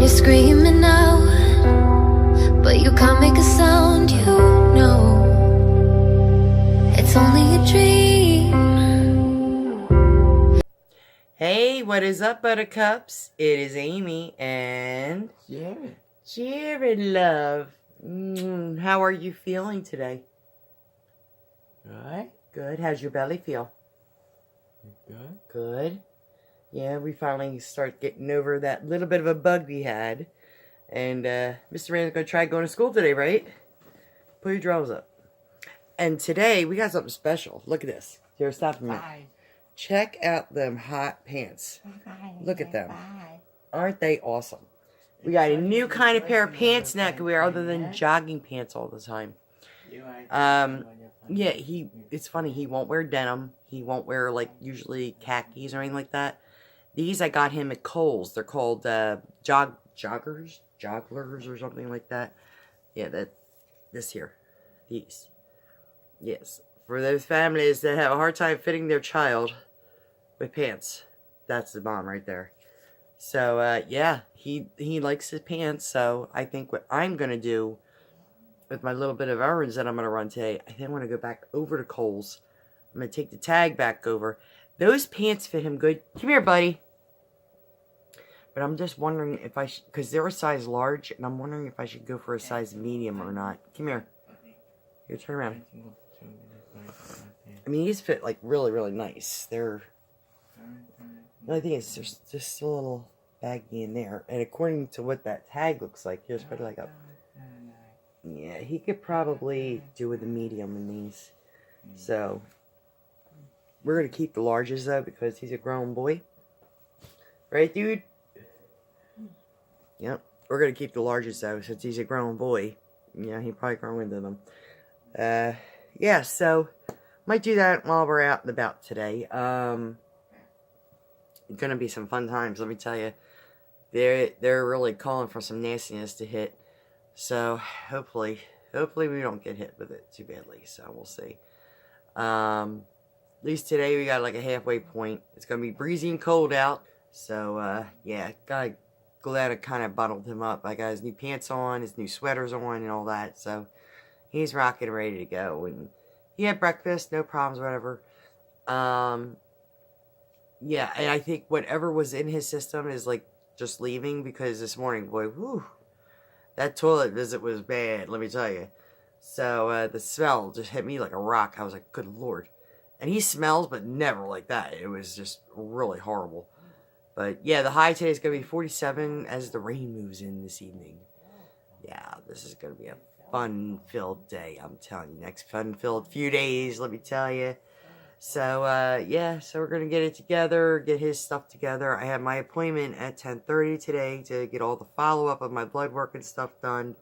you're screaming out, but you can't make a sound, you know it's only a dream. Hey, what is up, Buttercups? It is Amy and Jared, love. How are you feeling today? Good. Good. How's your belly feel? Good. Good. Yeah, we finally start getting over that little bit of a bug we had. And Mr. Rand's going to try going to school today, right? Put your drawers up. And today, we got something special. Look at this. Here, stop a minute. Check out them hot pants. Look at them. Aren't they awesome? We got a new kind of pair of pants now we wear other than jogging pants all the time. Yeah, it's funny. He won't wear denim. He won't wear, like, usually khakis or anything like that. These I got him at Kohl's. They're called jogglers or something like that. Yeah, this here. These. Yes. For those families that have a hard time fitting their child with pants. That's the mom right there. So, yeah, he likes his pants. So, I think what I'm going to do with my little bit of errands that I'm going to run today, I think I'm going to go back over to Kohl's. I'm going to take the tag back over. Those pants fit him good. Come here, buddy. But I'm just wondering if I should, because they're a size large, and I'm wondering if I should go for a size medium or not. Come here. Here, turn around. I mean, these fit, like, really, really nice. They're... The only thing is, there's just a little baggy in there. And according to what that tag looks like, here's put it like up. Yeah, he could probably do with a medium in these. So, we're going to keep the larges, though, because he's a grown boy. Right, dude? Yep. We're going to keep the larges, though, since he's a grown boy. Yeah, he probably grow into them. Yeah, so, might do that while we're out and about today. Gonna be some fun times, let me tell you. They're really calling for some nastiness to hit. So, hopefully we don't get hit with it too badly. So, we'll see. At least today we got like a halfway point. It's gonna be breezy and cold out. So, yeah, glad I kind of bundled him up. I got his new pants on, his new sweaters on, and all that. So, he's rocking, ready to go. And he had breakfast, no problems, whatever. Yeah, and I think whatever was in his system is, like, just leaving, because this morning, boy, whew, that toilet visit was bad, let me tell you. So, the smell just hit me like a rock. I was like, good lord. And he smells, but never like that. It was just really horrible. But, yeah, the high today is going to be 47 as the rain moves in this evening. Yeah, this is going to be a fun-filled day, I'm telling you. Next fun-filled few days, let me tell you. So, yeah, so we're going to get it together, get his stuff together. I have my appointment at 10:30 today to get all the follow-up of my blood work and stuff done.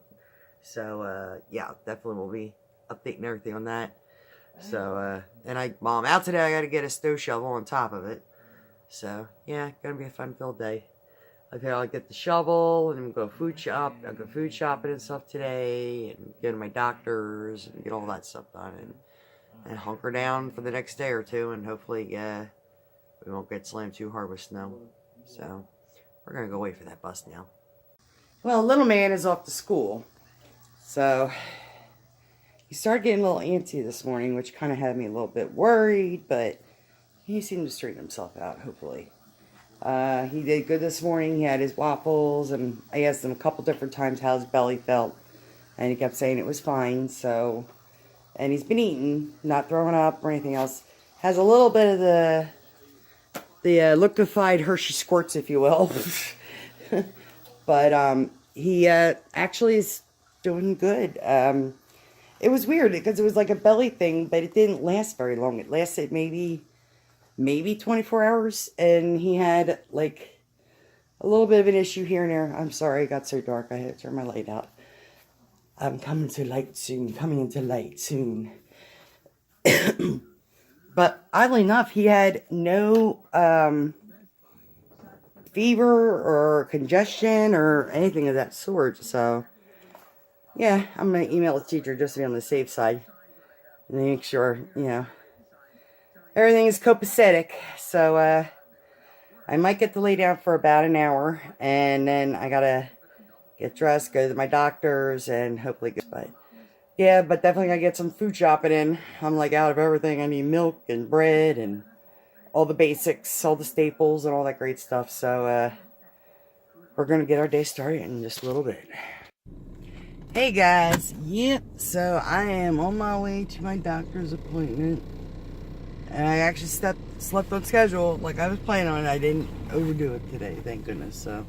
So, yeah, definitely will be updating everything on that. So, and while I'm out today, I got to get a snow shovel on top of it. So, yeah, going to be a fun-filled day. Okay, I'll get the shovel, and then go food shop. I'll go food shopping and stuff today, and go to my doctor's, and get all that stuff done, and hunker down for the next day or two, and hopefully, we won't get slammed too hard with snow. So, we're going to go wait for that bus now. Well, little man is off to school. So, he started getting a little antsy this morning, which kind of had me a little bit worried, but he seemed to straighten himself out, hopefully. He did good this morning. He had his waffles, and I asked him a couple different times how his belly felt, and he kept saying it was fine, so... And he's been eating, not throwing up or anything else. Has a little bit of the liquefied Hershey squirts, if you will. But he actually is doing good. It was weird because it was like a belly thing, but it didn't last very long. It lasted maybe 24 hours. And he had like a little bit of an issue here and there. I'm sorry, it got so dark. I had to turn my light out. I'm coming to light soon. Coming into light soon. But oddly enough, he had no fever or congestion or anything of that sort. So, yeah, I'm going to email the teacher just to be on the safe side. And make sure, you know, everything is copacetic. So, I might get to lay down for about an hour. And then I got to get dressed, go to my doctor's, and hopefully get. But yeah, but definitely gotta get some food shopping in. I'm like out of everything. I need milk and bread and all the basics, all the staples, and all that great stuff. So we're gonna get our day started in just a little bit. Hey guys, yep. So I am on my way to my doctor's appointment. And I actually slept on schedule like I was planning on. I didn't overdo it today, thank goodness. So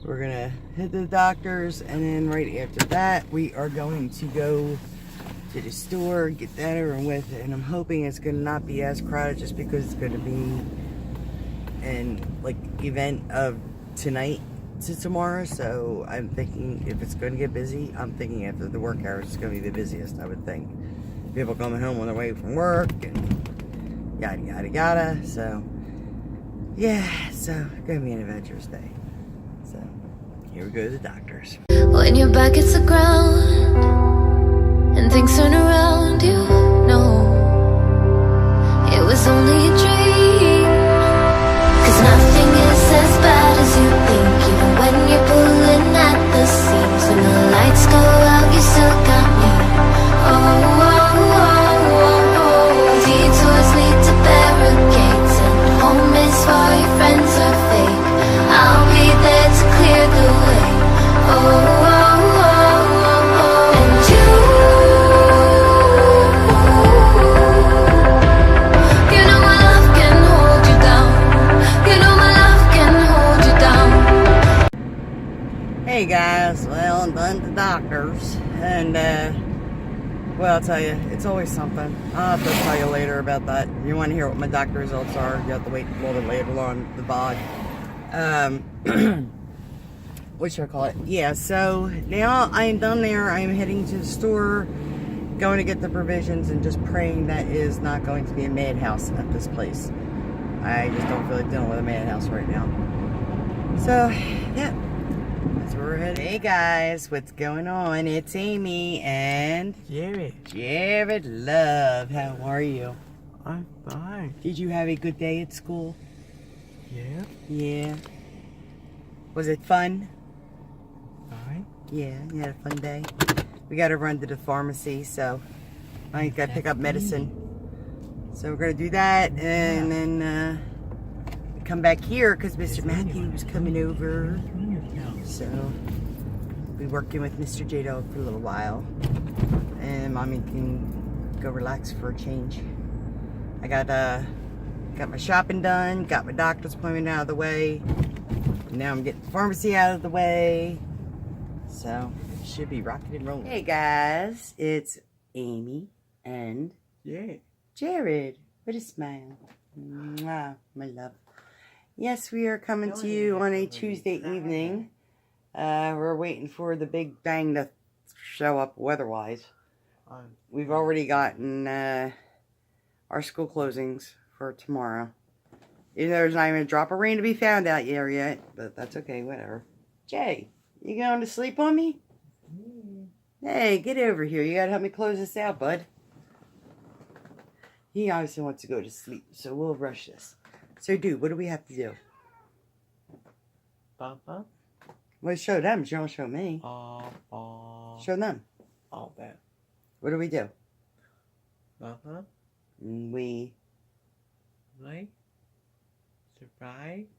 we're gonna hit the doctor's, and then right after that we are going to go to the store, get that over with. And I'm hoping it's gonna not be as crowded, just because it's gonna be an event of tonight to tomorrow. So I'm thinking if it's gonna get busy, I'm thinking after the work hours it's gonna be the busiest, I would think. People coming home on their way from work and yada yada yada. So yeah, so gonna be an adventurous day. So here we go to the doctor's. When your back hits the ground and things turn around, you know it was only a dream. 'Cause nothing is as bad as you think, even when you're pulling at the seams. When the lights go out, you still got me. Oh, oh, oh, oh, oh. Detours lead to barricades, and home is for your friends are fake. I'll be there to clear the way. Oh, oh, oh, oh, oh. And you know my love can hold you down. You know my love can hold you down. Hey guys, well, I'm done at the doctor's, and well, I'll tell you, it's always something. I'll have to tell you later about that. You want to hear what my doctor results are, you have to wait a little bit later on the vlog. What should I call it? Yeah, so now I am done there. I am heading to the store, going to get the provisions, and just praying that is not going to be a madhouse at this place. I just don't feel like dealing with a madhouse right now. So, yeah, that's where we're headed. Hey guys, what's going on? It's Amy and Jared Love. How are you? I'm fine. Did you have a good day at school? Yeah, Yeah. Was it fun? fine. Yeah, you had a fun day. We got to run to the pharmacy, so I got to pick up medicine. So we're going to do that, and then come back here because Mr. Matthew's coming over. So we'll be working with Mr. J-Dog for a little while, and Mommy can go relax for a change. I got my shopping done, got my doctor's appointment out of the way. Now I'm getting the pharmacy out of the way. So should be rocking and rolling. Hey guys, it's Amy and Jared with a smile. Mwah, my love. Yes, we are coming to you on a Tuesday evening. We're waiting for the big bang to show up weather-wise. We've already gotten our school closings for tomorrow. Even though there's not even a drop of rain to be found out here yet, but that's okay, whatever. Jay, you going to sleep on me? Hey, get over here. You gotta help me close this out, bud. He obviously wants to go to sleep, so we'll rush this. So, dude, what do we have to do? Papa? Well, show them. You don't show me. Show them. All that. What do we do? We Like,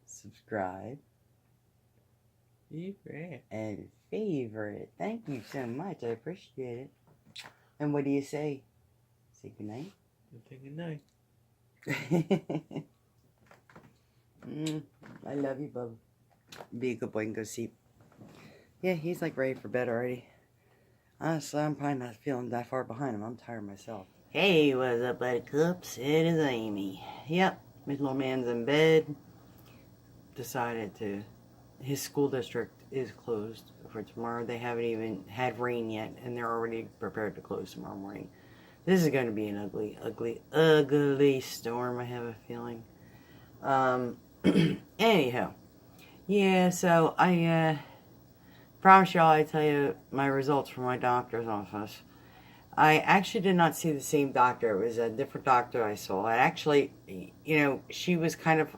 subscribe, favorite. and favorite. Thank you so much. I appreciate it. And what do you say? Say goodnight. Good night. I love you, bub. Be a good boy and go sleep. Yeah, he's like ready for bed already. Honestly, I'm probably not feeling that far behind him. I'm tired myself. Hey, what's up, Adpocalypse? It is Amy. Yep, his little man's in bed. Decided to... His school district is closed for tomorrow. They haven't even had rain yet, and they're already prepared to close tomorrow morning. This is going to be an ugly, ugly, ugly storm, I have a feeling. Anyhow. Yeah, so I promise y'all I tell you my results from my doctor's office. I actually did not see the same doctor. It was a different doctor I saw. I actually, you know, she was kind of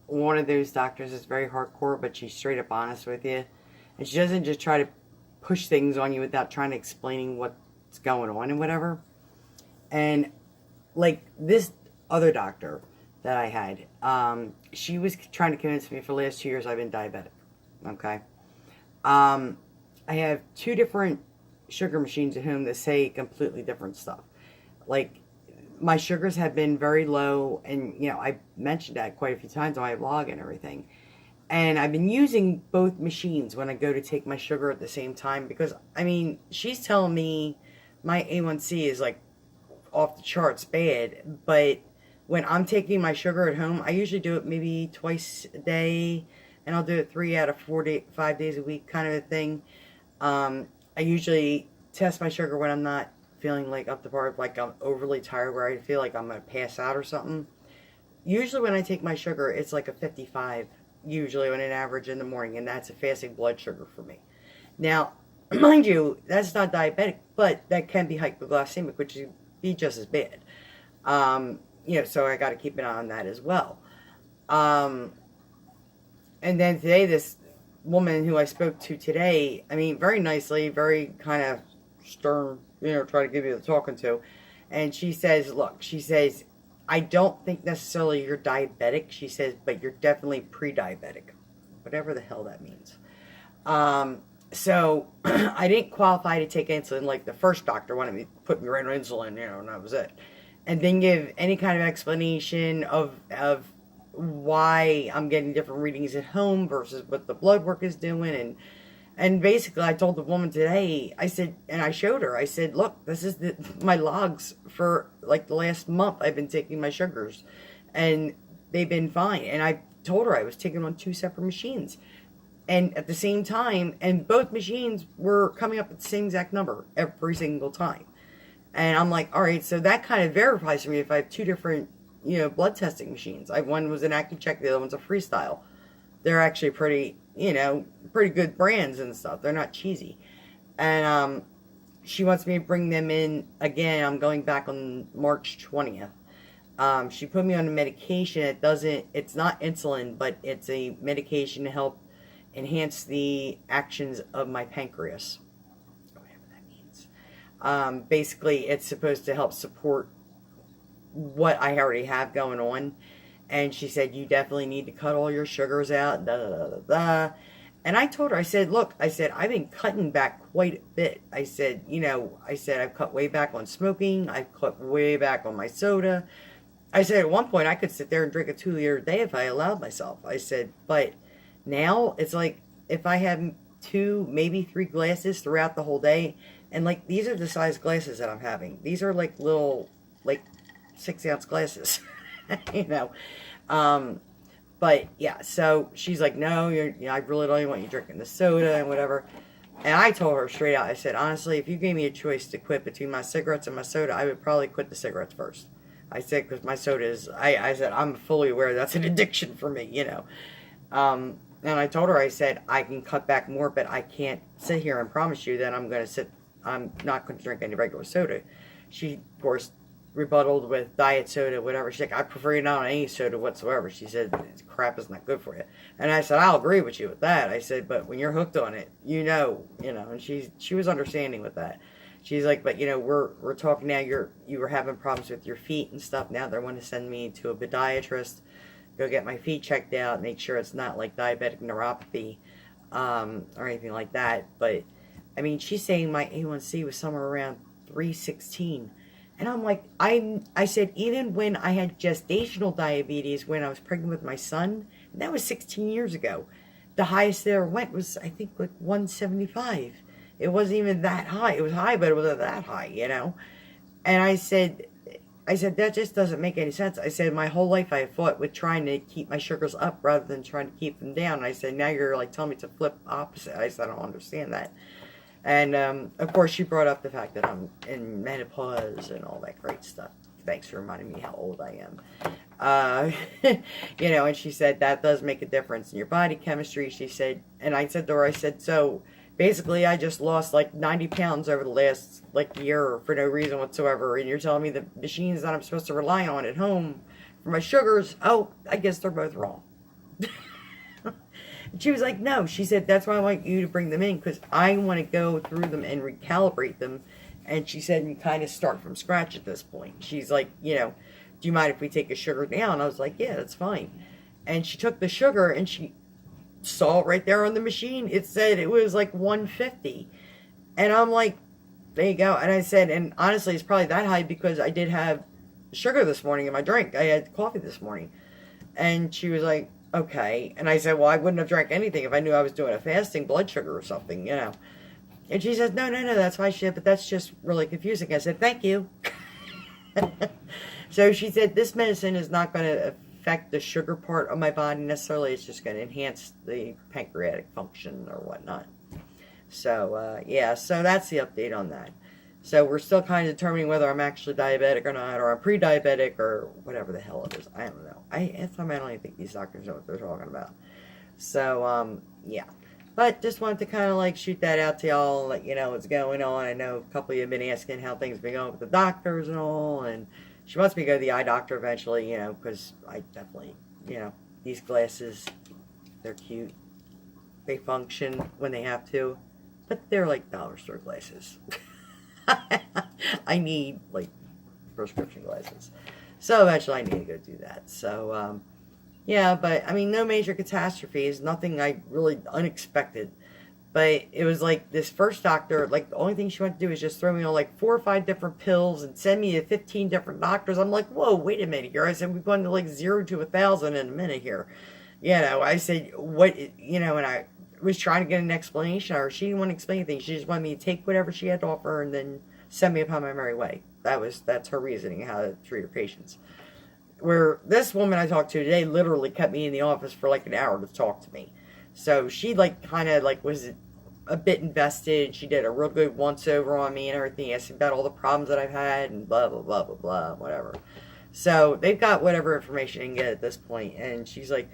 one of those doctors that's very hardcore, but she's straight up honest with you. And she doesn't just try to push things on you without trying to explaining what's going on and whatever. And like this other doctor that I had, she was trying to convince me for the last 2 years I've been diabetic. Okay. I have 2 different sugar machines at home that say completely different stuff. Like, my sugars have been very low, and, you know, I mentioned that quite a few times on my blog and everything. And I've been using both machines when I go to take my sugar at the same time because, I mean, she's telling me my A1C is, like, off the charts bad, but when I'm taking my sugar at home, I usually do it maybe twice a day, and I'll do it 3 out of 5 days a week kind of a thing. I usually test my sugar when I'm not feeling like up to par, like I'm overly tired where I feel like I'm going to pass out or something. Usually when I take my sugar, it's like a 55, usually on an average in the morning, and that's a fasting blood sugar for me. Now, mind you, that's not diabetic, but that can be hypoglycemic, which would be just as bad. You know, so I got to keep an eye on that as well. And then today, this woman who I spoke to today, I mean, very nicely, very kind of stern, you know, try to give you the talking to. And she says, look, she says, I don't think necessarily you're diabetic, she says, but you're definitely pre-diabetic. Whatever the hell that means. So, I didn't qualify to take insulin like the first doctor wanted me to put me right on insulin, you know, and that was it. And then give any kind of explanation of why I'm getting different readings at home versus what the blood work is doing. And basically I told the woman today, I said, and I showed her, I said, look, this is my logs for like the last month I've been taking my sugars and they've been fine. And I told her I was taking on 2 separate machines and at the same time, and both machines were coming up at the same exact number every single time. And I'm like, all right, so that kind of verifies for me if I have 2 different, you know, blood testing machines. One was an AccuCheck, the other one's a Freestyle. They're actually pretty, you know, pretty good brands and stuff. They're not cheesy. And she wants me to bring them in again. I'm going back on March 20th. She put me on a medication. It's not insulin, but it's a medication to help enhance the actions of my pancreas. Whatever that means. Basically, it's supposed to help support what I already have going on. And she said, you definitely need to cut all your sugars out, da, da, da, da, da. And I told her, I said, look, I said, I've been cutting back quite a bit. I said, you know, I said, I've cut way back on smoking. I've cut way back on my soda. I said, at one point, I could sit there and drink a 2-liter a day if I allowed myself. I said, but now it's like, if I have 2, maybe 3 glasses throughout the whole day, and like, these are the size glasses that I'm having. These are like little, like 6-ounce glasses. You know, but yeah, so she's like, no, I really don't want you drinking the soda and whatever. And I told her straight out, I said, honestly, if you gave me a choice to quit between my cigarettes and my soda, I would probably quit the cigarettes first. I said, because my soda is, I said, I'm fully aware that's an addiction for me, you know. And I told her, I said, I can cut back more, but I can't sit here and promise you that I'm not going to drink any regular soda. She, of course, rebutted with diet soda, whatever. She's like, I prefer you not on any soda whatsoever. She said, this crap is not good for you. And I said, I'll agree with you with that. I said, but when you're hooked on it, you know, and she was understanding with that. She's like, but you know, we're talking now, you were having problems with your feet and stuff. Now they want to send me to a podiatrist, go get my feet checked out, make sure it's not like diabetic neuropathy, or anything like that. But I mean, she's saying my A1C was somewhere around 316. And I'm like, I said, even when I had gestational diabetes, when I was pregnant with my son, and that was 16 years ago, the highest that ever went was, I think, like 175. It wasn't even that high. It was high, but it wasn't that high, you know? And I said, that just doesn't make any sense. I said, my whole life I fought with trying to keep my sugars up rather than trying to keep them down. And I said, now you're like telling me to flip opposite. I said, I don't understand that. And, of course, she brought up the fact that I'm in menopause and all that great stuff. Thanks for reminding me how old I am. You know, and she said, that does make a difference in your body chemistry. She said, and I said to her, I said, so basically I just lost like 90 pounds over the last like year for no reason whatsoever. And you're telling me the machines that I'm supposed to rely on at home for my sugars, oh, I guess they're both wrong. she was like, no. She said, that's why I want you to bring them in, because I want to go through them and recalibrate them. And she said, and kind of start from scratch at this point. She's like, you know, do you mind if we take the sugar down? I was like, yeah, that's fine. And she took the sugar and she saw right there on the machine, it said it was like 150. And I'm like, there you go. And I said, and honestly, it's probably that high because I did have sugar this morning in my drink. I had coffee this morning. And she was like, okay. And I said, well, I wouldn't have drank anything if I knew I was doing a fasting blood sugar or something, you know. And she says, no, that's fine, shit, but that's just really confusing. I said, thank you. So she said, this medicine is not going to affect the sugar part of my body necessarily. It's just going to enhance the pancreatic function or whatnot. So, yeah, so that's the update on that. So we're still kind of determining whether I'm actually diabetic or not, or I'm pre-diabetic, or whatever the hell it is. I don't know. At time I don't even think these doctors know what they're talking about. So, yeah. But just wanted to kind of like shoot that out to y'all, let you know what's going on. I know a couple of you have been asking how things have been going with the doctors and all, and she wants me to go to the eye doctor eventually, you know, because I definitely, you know, these glasses, they're cute. They function when they have to, but they're like dollar store glasses. I need, like, prescription glasses. So eventually I need to go do that. So, yeah, but, I mean, no major catastrophes. Nothing really unexpected. But it was like this first doctor, like, the only thing she wanted to do is just throw me on, like, 4 or 5 different pills and send me to 15 different doctors. I'm like, whoa, wait a minute here. I said, we've gone to, like, 0 to 1,000 in a minute here. You know, I said, what, you know, and I was trying to get an explanation, or she didn't want to explain anything. She just wanted me to take whatever she had to offer and then send me upon my merry way. That's her reasoning, how to treat her patients. Where this woman I talked to today literally kept me in the office for like an hour to talk to me. So she like kind of like was a bit invested. She did a real good once over on me and everything. Asked me about all the problems that I've had and blah, blah, blah, blah, blah, whatever. So they've got whatever information they can get at this point. And she's like,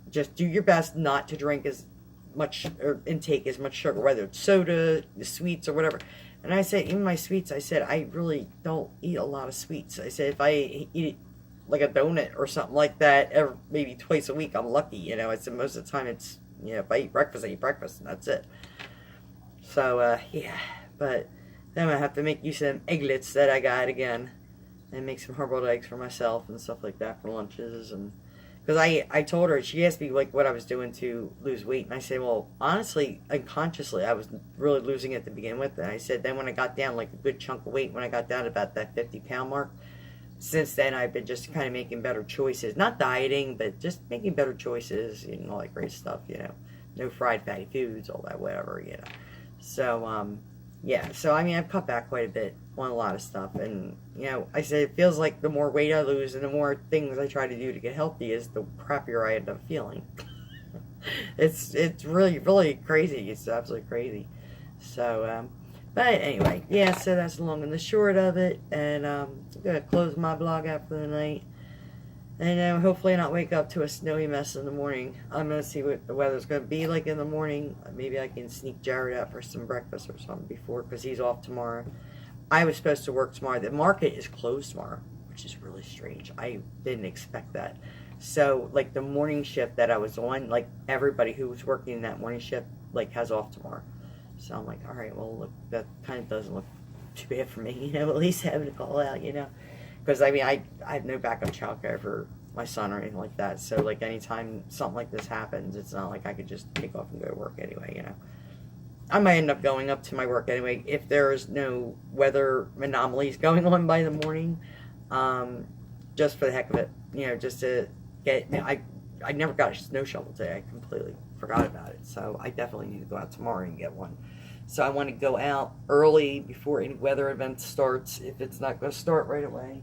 just do your best not to drink as much or intake as much sugar, whether it's soda, the sweets, or whatever. And I said, even my sweets, I said, I really don't eat a lot of sweets. I said, if I eat like a donut or something like that, maybe twice a week, I'm lucky, you know. I said, most of the time it's, you know, if I eat breakfast, I eat breakfast, and that's it. So, yeah, but then I have to make use of them egglets that I got again, and make some hard-boiled eggs for myself and stuff like that for lunches, and because I told her, she asked me like what I was doing to lose weight, and I said, well, honestly, unconsciously, I was really losing it to begin with, and I said, then when I got down like a good chunk of weight, when I got down about that 50-pound mark, since then I've been just kind of making better choices, not dieting, but just making better choices, and all that great stuff, you know, no fried fatty foods, all that whatever, you know. So, yeah, so I mean, I've cut back quite a bit on a lot of stuff, and, you know, I said it feels like the more weight I lose and the more things I try to do to get healthy is the crappier I end up feeling. It's really, really crazy. It's absolutely crazy. So, but anyway, yeah, so that's the long and the short of it, and I'm going to close my blog out for the night, and hopefully not wake up to a snowy mess in the morning. I'm going to see what the weather's going to be like in the morning. Maybe I can sneak Jared out for some breakfast or something before, because he's off tomorrow. I was supposed to work tomorrow. The market is closed tomorrow, which is really strange. I didn't expect that. So, like, the morning shift that I was on, like, everybody who was working in that morning shift, like, has off tomorrow. So I'm like, all right, well, look, that kind of doesn't look too bad for me, you know, at least having to call out, you know. Because, I mean, I have no backup childcare for my son or anything like that. So, like, anytime something like this happens, it's not like I could just take off and go to work anyway, you know. I might end up going up to my work anyway if there's no weather anomalies going on by the morning, just for the heck of it, you know, just to get, I never got a snow shovel today. I completely forgot about it, so I definitely need to go out tomorrow and get one. So I want to go out early before any weather event starts. If it's not going to start right away,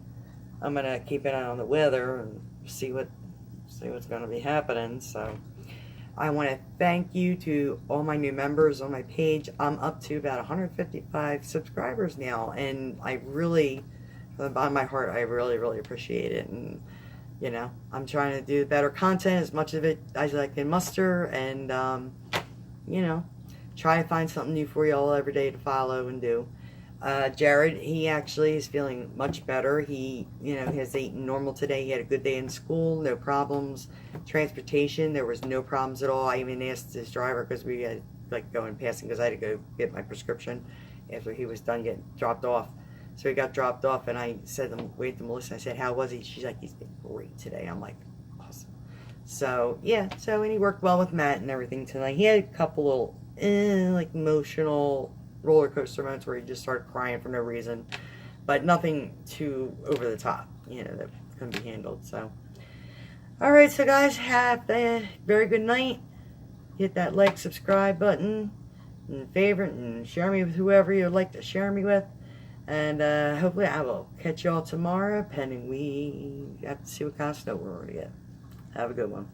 I'm going to keep an eye on the weather and see what's going to be happening. So I want to thank you to all my new members on my page. I'm up to about 155 subscribers now, and I really, from the bottom of my heart, I really, really appreciate it. And, you know, I'm trying to do better content, as much of it as I can muster, and, you know, try to find something new for y'all every day to follow and do. Jared, he actually is feeling much better. He, has eaten normal today. He had a good day in school, no problems. Transportation, there was no problems at all. I even asked his driver because we had going passing because I had to go get my prescription after he was done getting dropped off. So he got dropped off, and I said, wait to Melissa. I said, how was he? She's like, he's been great today. I'm like, awesome. So yeah, and he worked well with Matt and everything tonight. He had a couple little emotional roller coaster moments where he just started crying for no reason, but nothing too over the top, that couldn't be handled. So, all right, so guys, have a very good night. Hit that like, subscribe button, and favorite, and share me with whoever you'd like to share me with. And hopefully I will catch y'all tomorrow, pending we have to see what kind of snow we're going to get. Have a good one.